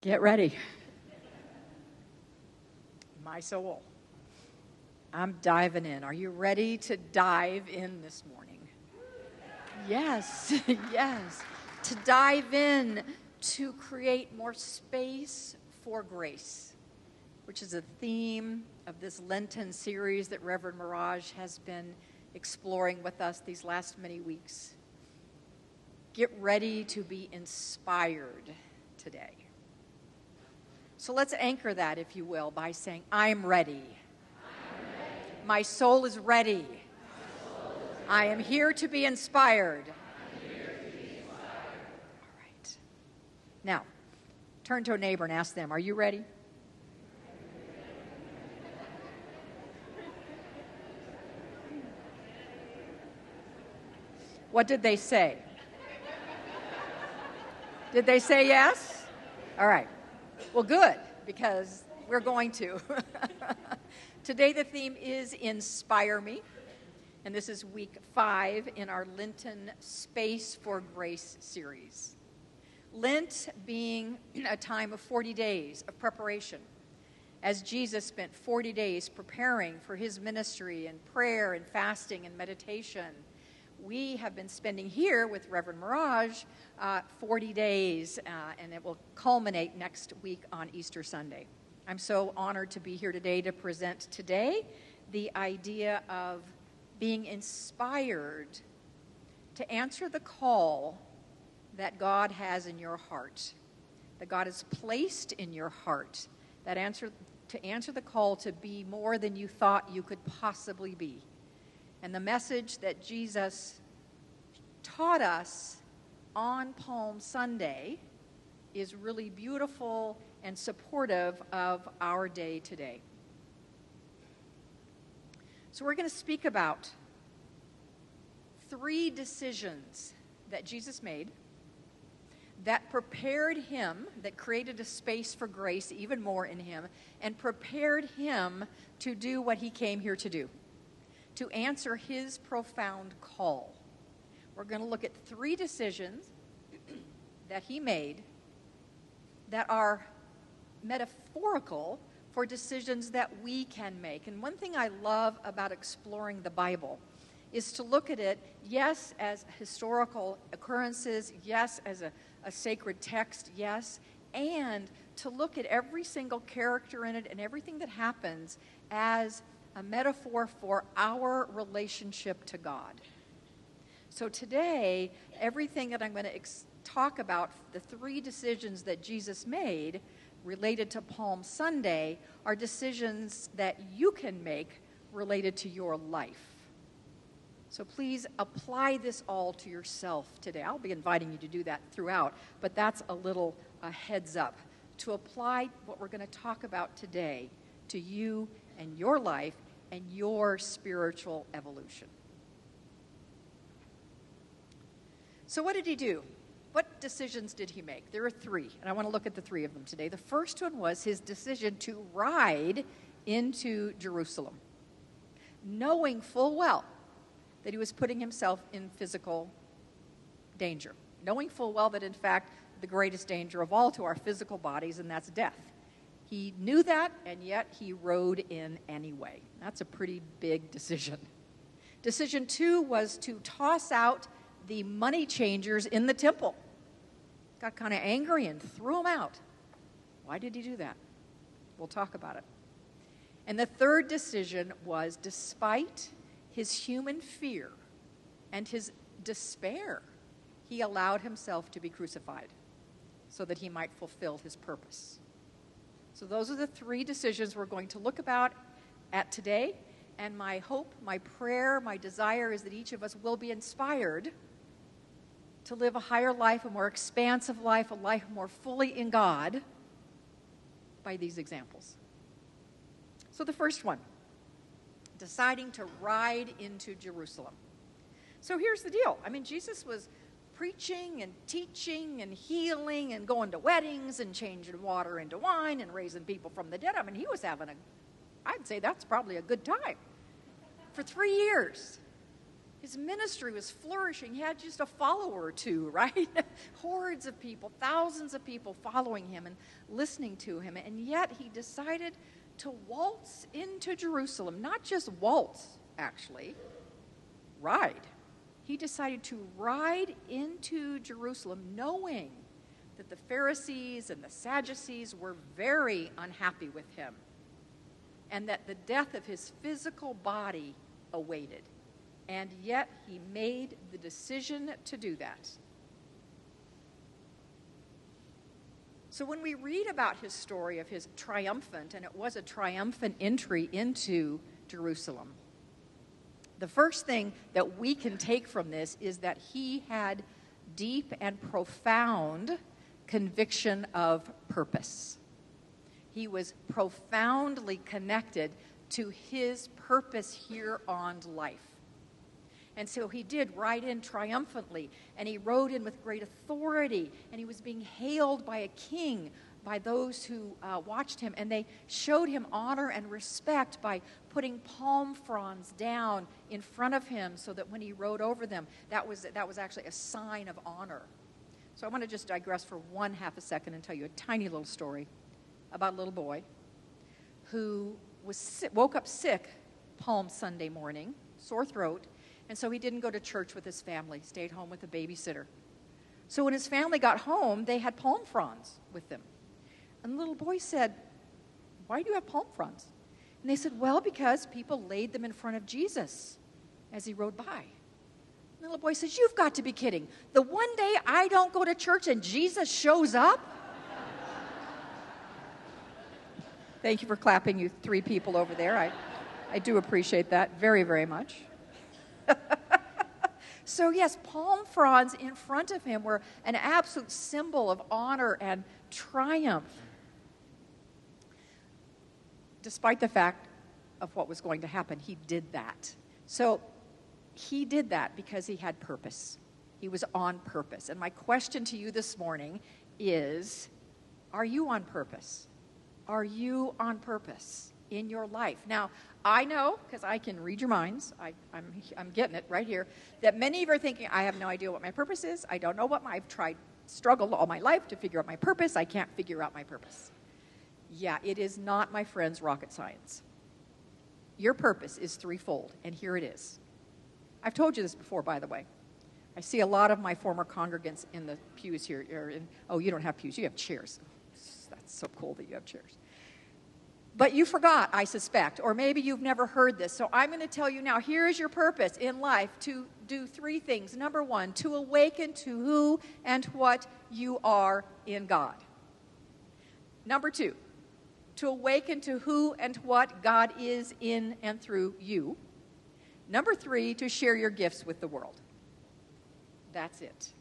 Get ready. My soul. I'm diving in. Are you ready to dive in this morning? Yes, yes. To dive in to create more space for grace, which is a theme of this Lenten series that Reverend Mirage has been exploring with us these last many weeks. Get ready to be inspired today. So let's anchor that, if you will, by saying, I'm ready. My soul is ready. I am here to be inspired. All right. Now, turn to a neighbor and ask them, are you ready? What did they say? Did they say yes? All right. Well, good, because we're going to. Today the theme is Inspire Me, and this is week 5 in our Lenten Space for Grace series. Lent being a time of 40 days of preparation, as Jesus spent 40 days preparing for his ministry and prayer and fasting and meditation. We have been spending here with Reverend Mirage 40 days, and it will culminate next week on Easter Sunday. I'm so honored to be here today to present today the idea of being inspired to answer the call that God has in your heart, that God has placed in your heart, to answer the call to be more than you thought you could possibly be. And the message that Jesus taught us on Palm Sunday is really beautiful and supportive of our day today. So we're going to speak about 3 decisions that Jesus made that prepared him, that created a space for grace even more in him, and prepared him to do what he came here to do, to answer his profound call. We're going to look at 3 decisions that he made that are metaphorical for decisions that we can make. And one thing I love about exploring the Bible is to look at it, yes, as historical occurrences, yes, as a sacred text, yes, and to look at every single character in it and everything that happens as a metaphor for our relationship to God. So today, everything that I'm going to talk about, the 3 decisions that Jesus made related to Palm Sunday, are decisions that you can make related to your life. So please apply this all to yourself today. I'll be inviting you to do that throughout, but that's a little heads up to apply what we're going to talk about today to you and your life and your spiritual evolution. So what did he do? What decisions did he make? There are 3, and I want to look at the 3 of them today. The first one was his decision to ride into Jerusalem, knowing full well that he was putting himself in physical danger, knowing full well that, in fact, the greatest danger of all to our physical bodies, and that's death. He knew that, and yet he rode in anyway. That's a pretty big decision. Decision 2 was to toss out the money changers in the temple. Got kind of angry and threw them out. Why did he do that? We'll talk about it. And the 3rd decision was, despite his human fear and his despair, he allowed himself to be crucified so that he might fulfill his purpose. So those are the 3 decisions we're going to look at today. And my hope, my prayer, my desire is that each of us will be inspired to live a higher life, a more expansive life, a life more fully in God by these examples. So the first one, deciding to ride into Jerusalem. So here's the deal. I mean, Jesus was preaching and teaching and healing and going to weddings and changing water into wine and raising people from the dead. I mean, he was having I'd say that's probably a good time for 3 years. His ministry was flourishing. He had just a follower or two, right? Hordes of people, thousands of people following him and listening to him. And yet he decided to waltz into Jerusalem. Not just waltz, actually, ride. He decided to ride into Jerusalem knowing that the Pharisees and the Sadducees were very unhappy with him and that the death of his physical body awaited. And yet he made the decision to do that. So when we read about his story of his triumphant, and it was a triumphant entry into Jerusalem, the first thing that we can take from this is that he had deep and profound conviction of purpose. He was profoundly connected to his purpose here on life. And so he did ride in triumphantly, and he rode in with great authority, and he was being hailed by a king, by those who watched him, and they showed him honor and respect by putting palm fronds down in front of him so that when he rode over them, that was actually a sign of honor. So I want to just digress for one half a second and tell you a tiny little story about a little boy who woke up sick Palm Sunday morning, sore throat, and so he didn't go to church with his family, stayed home with a babysitter. So when his family got home, they had palm fronds with them. And the little boy said, "Why do you have palm fronds?" And they said, "Well, because people laid them in front of Jesus as he rode by." And the little boy says, "You've got to be kidding. The one day I don't go to church and Jesus shows up?" Thank you for clapping, you three people over there. I do appreciate that very, very much. So yes, palm fronds in front of him were an absolute symbol of honor and triumph, despite the fact of what was going to happen. He did that. So he did that because he had purpose. He was on purpose. And my question to you this morning is, are you on purpose? Are you on purpose in your life? Now, I know, because I can read your minds, I'm getting it right here, that many of you are thinking, I have no idea what my purpose is. I don't know I've struggled all my life to figure out my purpose. I can't figure out my purpose. Yeah, it is not, my friends, rocket science. Your purpose is threefold, and here it is. I've told you this before, by the way. I see a lot of my former congregants in the pews here. You don't have pews, you have chairs. That's so cool that you have chairs. But you forgot, I suspect, or maybe you've never heard this. So I'm going to tell you now, here is your purpose in life, to do three things. Number one, to awaken to who and what you are in God. Number two, to awaken to who and what God is in and through you. Number three, to share your gifts with the world. That's it.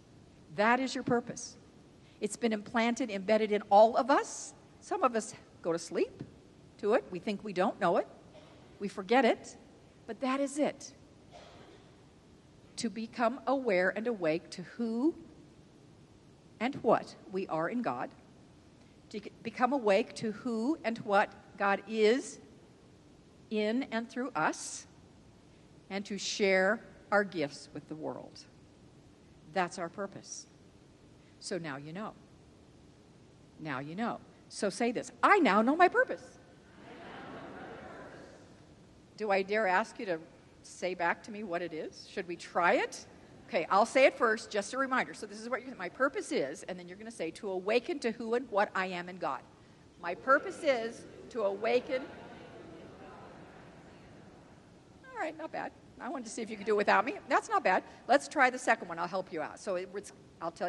That is your purpose. It's been implanted, embedded in all of us. Some of us go to sleep to it. We think we don't know it. We forget it. But that is it. To become aware and awake to who and what we are in God. To become awake to who and what God is in and through us. And to share our gifts with the world. That's our purpose. So now you know. Now you know. So say this: I now know my purpose. Do I dare ask you to say back to me what it is? Should we try it? Okay, I'll say it first, just a reminder. So this is what my purpose is, and then you're going to say, to awaken to who and what I am in God. My purpose is to awaken. All right, not bad. I wanted to see if you could do it without me. That's not bad. Let's try the second one. I'll help you out. So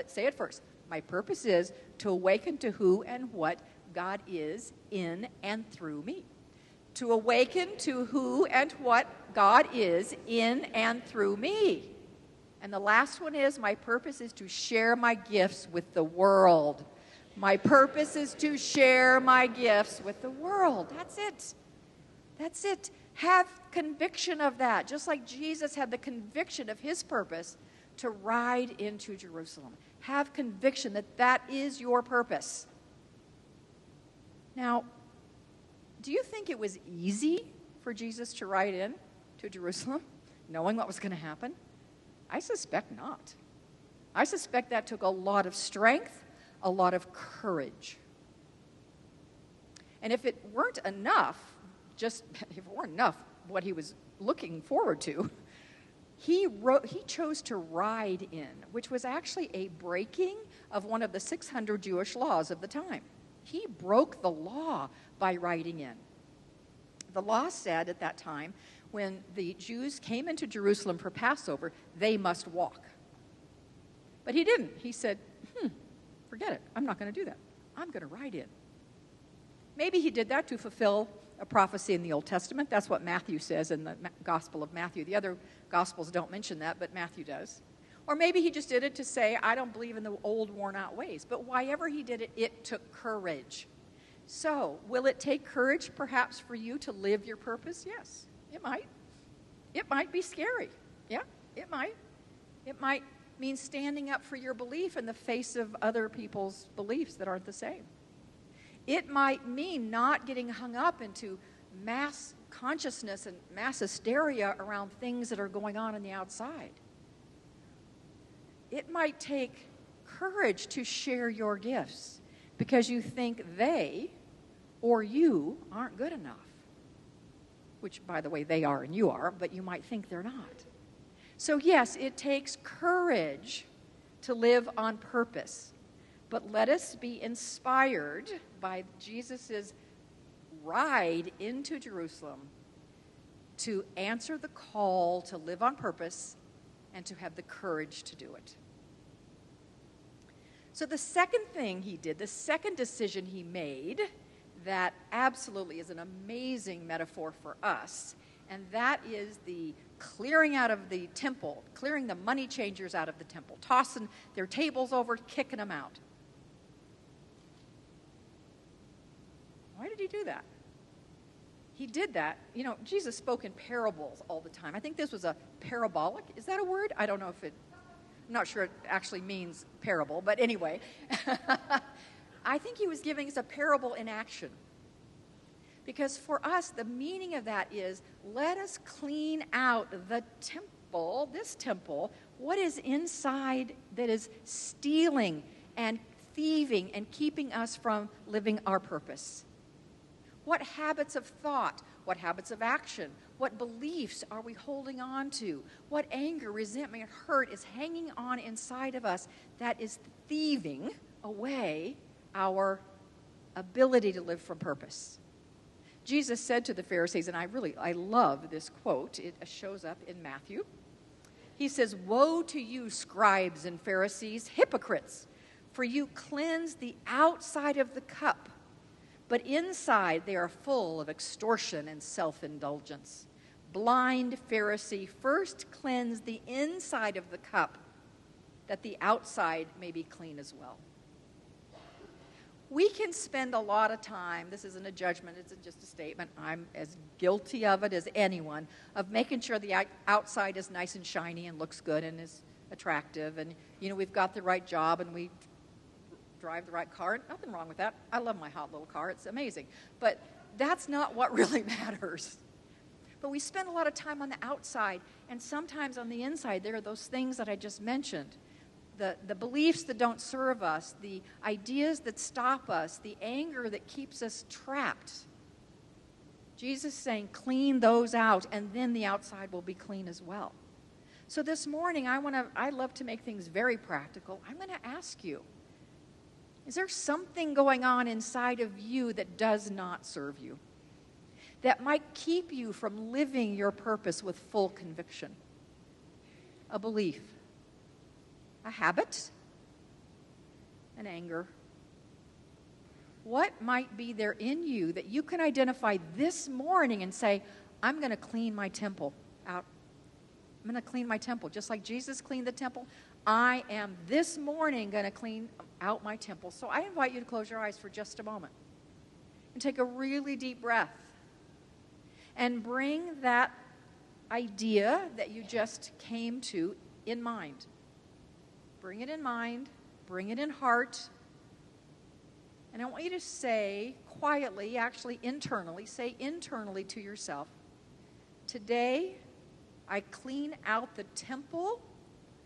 say it first. My purpose is to awaken to who and what God is in and through me. To awaken to who and what God is in and through me. And the last one is, my purpose is to share my gifts with the world. My purpose is to share my gifts with the world. That's it. That's it. Have conviction of that, just like Jesus had the conviction of his purpose to ride into Jerusalem. Have conviction that that is your purpose. Now, do you think it was easy for Jesus to ride in to Jerusalem, knowing what was going to happen? I suspect not. I suspect that took a lot of strength, a lot of courage. And if it weren't enough, what he was looking forward to, he chose to ride in, which was actually a breaking of one of the 600 Jewish laws of the time. He broke the law by riding in. The law said at that time, when the Jews came into Jerusalem for Passover, they must walk. But he didn't. He said, forget it. I'm not going to do that. I'm going to ride in. Maybe he did that to fulfill a prophecy in the Old Testament. That's what Matthew says in the Gospel of Matthew. The other Gospels don't mention that, but Matthew does. Or maybe he just did it to say, I don't believe in the old worn-out ways. But whyever he did it, it took courage. So, will it take courage, perhaps, for you to live your purpose? Yes, it might. It might be scary. Yeah, it might. It might mean standing up for your belief in the face of other people's beliefs that aren't the same. It might mean not getting hung up into mass consciousness and mass hysteria around things that are going on the outside. It might take courage to share your gifts because you think they or you aren't good enough. Which, by the way, they are and you are, but you might think they're not. So yes, it takes courage to live on purpose. But let us be inspired by Jesus' ride into Jerusalem to answer the call to live on purpose and to have the courage to do it. So the second thing he did, the second decision he made, that absolutely is an amazing metaphor for us, and that is the clearing out of the temple, clearing the money changers out of the temple, tossing their tables over, kicking them out. Why did he do that? He did that. You know, Jesus spoke in parables all the time. I think this was a parabolic. Is that a word? I don't know if it, I'm not sure it actually means parable, but anyway. I think he was giving us a parable in action. Because for us, the meaning of that is, let us clean out the temple, this temple, what is inside that is stealing and thieving and keeping us from living our purpose. What habits of thought, what habits of action, what beliefs are we holding on to? What anger, resentment, hurt is hanging on inside of us that is thieving away our ability to live from purpose? Jesus said to the Pharisees, and I love this quote, it shows up in Matthew. He says, "Woe to you, scribes and Pharisees, hypocrites, for you cleanse the outside of the cup, but inside they are full of extortion and self-indulgence. Blind Pharisee, first cleanse the inside of the cup, that the outside may be clean as well." We can spend a lot of time, this isn't a judgment, it's just a statement, I'm as guilty of it as anyone, of making sure the outside is nice and shiny and looks good and is attractive, and we've got the right job and we drive the right car. Nothing wrong with that. I love my hot little car. It's amazing. But that's not what really matters. But we spend a lot of time on the outside, and sometimes on the inside there are those things that I just mentioned. The beliefs that don't serve us, the ideas that stop us, the anger that keeps us trapped. Jesus is saying, clean those out, and then the outside will be clean as well. So this morning, I love to make things very practical. I'm going to ask you, is there something going on inside of you that does not serve you? That might keep you from living your purpose with full conviction? A belief, a habit, an anger. What might be there in you that you can identify this morning and say, I'm going to clean my temple out. I'm going to clean my temple. Just like Jesus cleaned the temple, I am this morning going to clean out my temple. So I invite you to close your eyes for just a moment and take a really deep breath and bring that idea that you just came to in mind. Bring it in mind, bring it in heart, and I want you to say quietly, actually internally, say internally to yourself, today I clean out the temple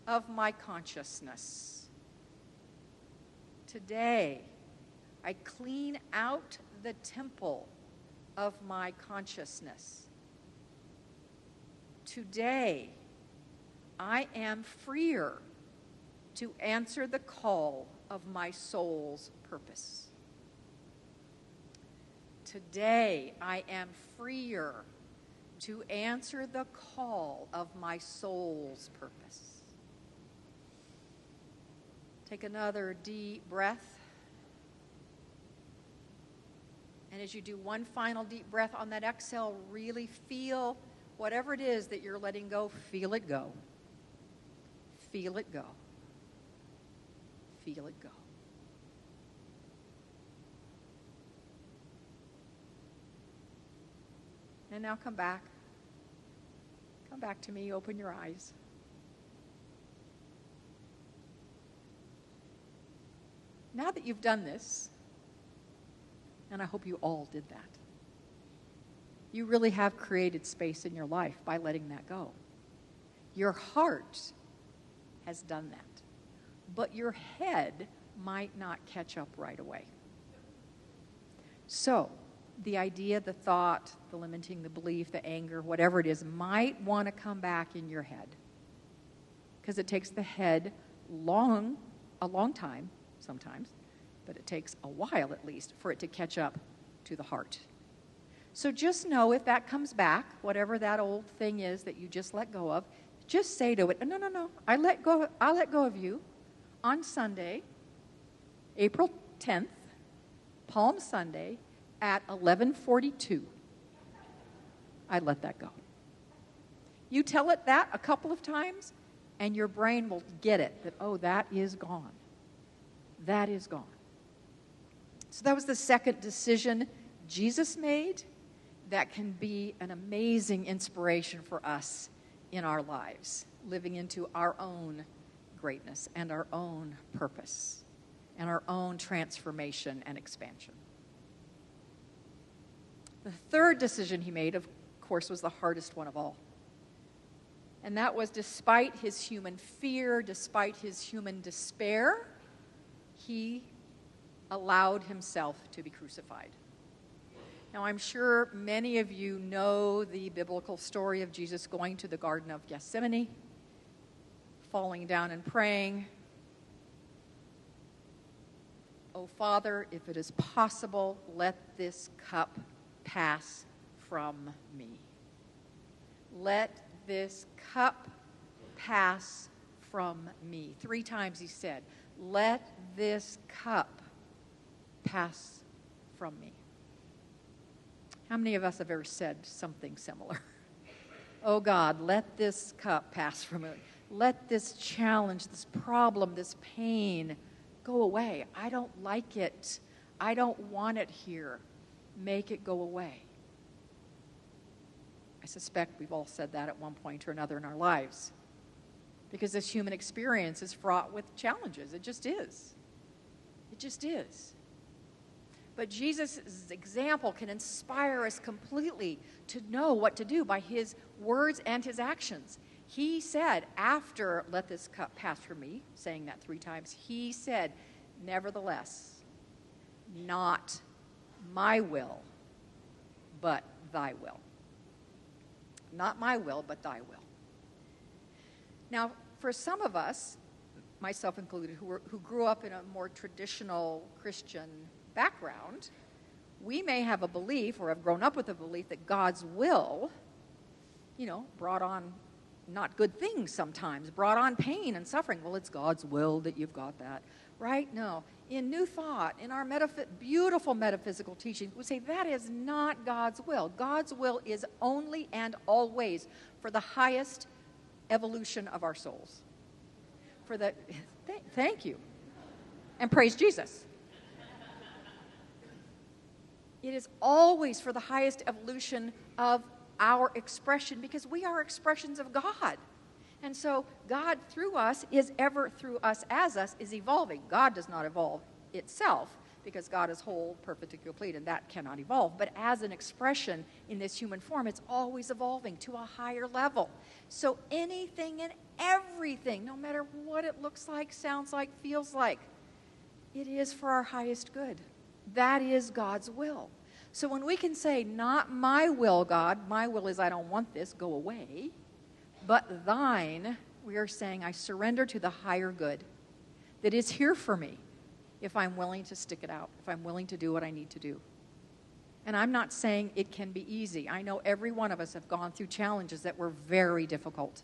of my consciousness. Today, I clean out the temple of my consciousness. Today, I am freer to answer the call of my soul's purpose. Today, I am freer to answer the call of my soul's purpose. Take another deep breath. And as you do one final deep breath on that exhale, really feel whatever it is that you're letting go, feel it go. Feel it go. Feel it go. And now come back. Come back to me. Open your eyes. Now that you've done this, and I hope you all did that, you really have created space in your life by letting that go. Your heart has done that, but your head might not catch up right away. So, the idea, the thought, the limiting, the belief, the anger, whatever it is, might want to come back in your head. Because it takes the head a long time, sometimes, but it takes a while at least for it to catch up to the heart. So just know if that comes back, whatever that old thing is that you just let go of, just say to it, no, I'll let go of you on Sunday, April 10th, Palm Sunday, at 11:42. I let that go. You tell it that a couple of times, and your brain will get it, that, oh, that is gone. That is gone. So that was the second decision Jesus made that can be an amazing inspiration for us in our lives, living into our own greatness and our own purpose and our own transformation and expansion. The third decision he made, of course, was the hardest one of all. And that was, despite his human fear, despite his human despair, he allowed himself to be crucified. Now, I'm sure many of you know the biblical story of Jesus going to the Garden of Gethsemane, falling down and praying, "Oh, Father, if it is possible, let this cup pass from me. Let this cup pass from me." 3 times he said, "Let this cup pass from me." How many of us have ever said something similar? Oh God, let this cup pass from me. Let this challenge, this problem, this pain go away. I don't like it. I don't want it here. Make it go away. I suspect we've all said that at one point or another in our lives, because this human experience is fraught with challenges. It just is. It just is. But Jesus' example can inspire us completely to know what to do by his words and his actions. He said, after "let this cup pass from me," saying that 3 times, he said, "Nevertheless, not my will, but thy will." Not my will, but thy will. Now, for some of us, myself included, who grew up in a more traditional Christian background, we may have a belief or have grown up with a belief that God's will, brought on not good things sometimes, brought on pain and suffering. Well, it's God's will that you've got that, right? No. In New Thought, in our beautiful metaphysical teachings, we say that is not God's will. God's will is only and always for the highest evolution of our souls. Thank you. And praise Jesus. It is always for the highest evolution of our expression, because we are expressions of God. And so God through us is ever through us as us is evolving. God does not evolve itself, because God is whole, perfect, and complete, and that cannot evolve. But as an expression in this human form, it's always evolving to a higher level. So anything and everything, no matter what it looks like, sounds like, feels like, it is for our highest good. That is God's will. So when we can say, not my will, God, my will is I don't want this, go away, but thine, we are saying I surrender to the higher good that is here for me if I'm willing to stick it out, if I'm willing to do what I need to do. And I'm not saying it can be easy. I know every one of us have gone through challenges that were very difficult.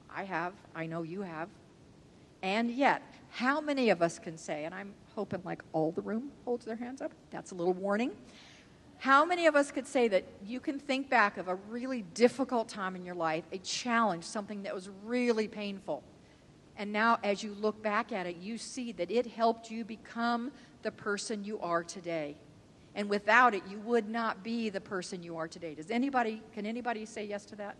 I have. I know you have. And yet, how many of us can say, and I'm hoping like all the room holds their hands up. That's a little warning. How many of us could say that you can think back of a really difficult time in your life, a challenge, something that was really painful, and now as you look back at it, you see that it helped you become the person you are today. And without it, you would not be the person you are today. Can anybody say yes to that?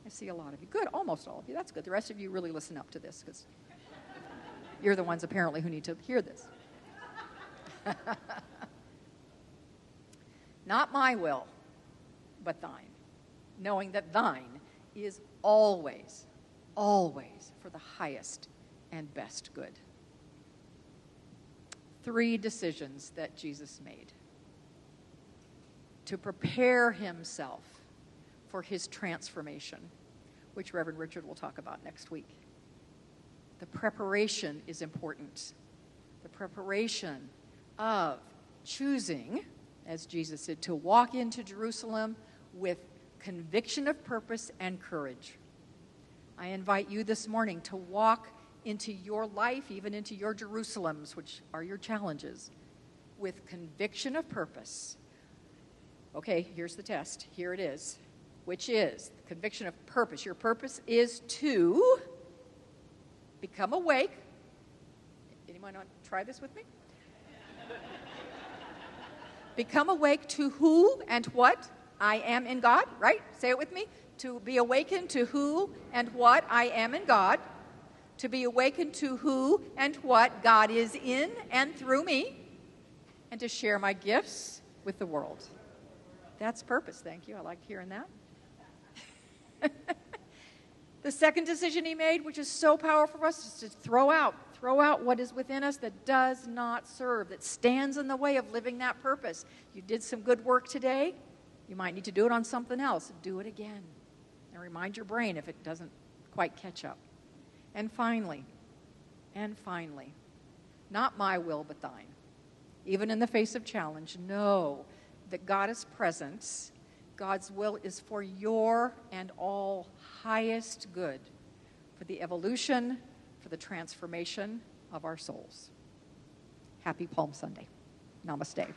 I see a lot of you. Good, almost all of you. That's good. The rest of you really listen up to this because you're the ones apparently who need to hear this. Not my will, but thine, knowing that thine is always, always for the highest and best good. 3 decisions that Jesus made to prepare himself for his transformation, which Reverend Richard will talk about next week. The preparation is important. The preparation of choosing, as Jesus said, to walk into Jerusalem with conviction of purpose and courage. I invite you this morning to walk into your life, even into your Jerusalems, which are your challenges, with conviction of purpose. Okay, here's the test. Here it is, which is the conviction of purpose. Your purpose is to become awake. Anyone want to try this with me? Become awake to who and what I am in God, right? Say it with me. To be awakened to who and what I am in God. To be awakened to who and what God is in and through me. And to share my gifts with the world. That's purpose. Thank you. I liked hearing that. The second decision he made, which is so powerful for us, is to throw out what is within us that does not serve, that stands in the way of living that purpose. You did some good work today. You might need to do it on something else. Do it again. And remind your brain if it doesn't quite catch up. And finally, not my will but thine. Even in the face of challenge, know that God is present. God's will is for your and all highest good, for the evolution, for the transformation of our souls. Happy Palm Sunday. Namaste.